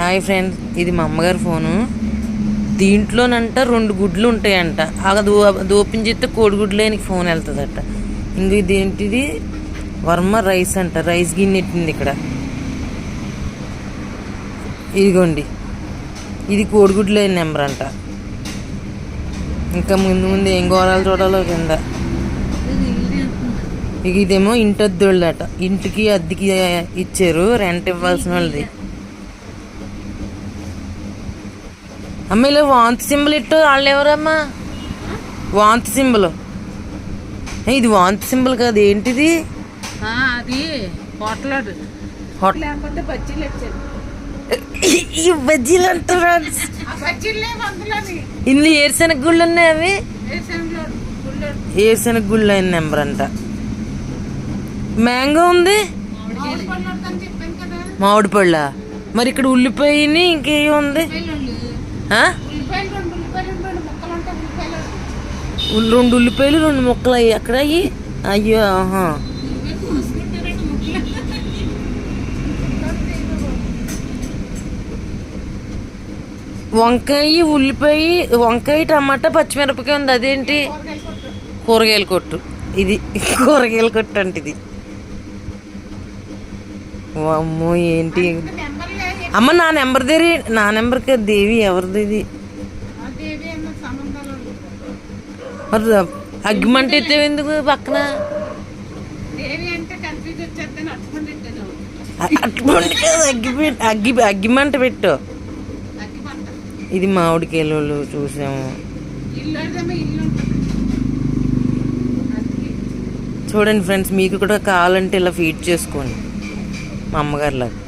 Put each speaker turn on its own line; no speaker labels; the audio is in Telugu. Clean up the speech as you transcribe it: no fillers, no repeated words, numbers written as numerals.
హాయ్ ఫ్రెండ్స్, ఇది మా అమ్మగారి ఫోను. దీంట్లోనంట 2 గుడ్లు ఉంటాయంట. అది ఓపెన్ చేస్తే కోడిగుడ్లేని ఫోన్ వెళ్తుందట. ఇంక ఇదేంటిది వర్మ రైస్ అంట. రైస్ గిన్నె ఎట్టింది ఇక్కడ. ఇదిగోండి, ఇది కోడిగుడ్లేని నెంబర్ అంట. ఇంకా ముందు ముందు ఏం ఘోరాలు చూడాలో కింద. ఇక ఇదేమో ఇంటి అద్దెళ్ళట. ఇంటికి అద్దెకి ఇచ్చారు, రెంట్ ఇవ్వాల్సిన వాళ్ళది. అమ్మ ఇలా వాంతి సింబల్ ఇట్టు వాళ్ళు ఎవరమ్మా? వాంతి సింబల్. ఇది వాంతి సింబల్ కాదు, ఏంటిది?
అది
బజ్జీలు అంటారా? ఇన్ని ఏరుశనగ గుళ్ళు ఉన్నాయి. అవి ఏరుశనగ గుళ్ళు అయిన నెంబర్ అంట. మ్యాంగో ఉంది, మామిడి పళ్ళ. మరి ఇక్కడ ఉల్లిపాయని ఇంకేం ఉంది? 2 ఉల్లిపాయలు 2 ముక్కలు అయ్యి అక్కడ అయ్యి. అయ్యో, వంకాయ, ఉల్లిపాయ, వంకాయ, టమాటా, పచ్చిమిరపకాయ ఉంది. అదేంటి? కూరగాయల కొట్టు. ఇది కూరగాయల కొట్టు అంటే ఇది. అమ్మో, ఏంటి అమ్మ? నా నెంబర్ నా నెంబర్కి దేవి ఎవరిది? ఇది అగ్గిమంట ఎత్తావు ఎందుకు పక్కన? అగ్గిమంట పెట్టు. ఇది మామిడికాయలు చూసాము. చూడండి ఫ్రెండ్స్, మీకు కూడా కావాలంటే ఇలా ఫీడ్ చేసుకోండి మా అమ్మగారిలాగా.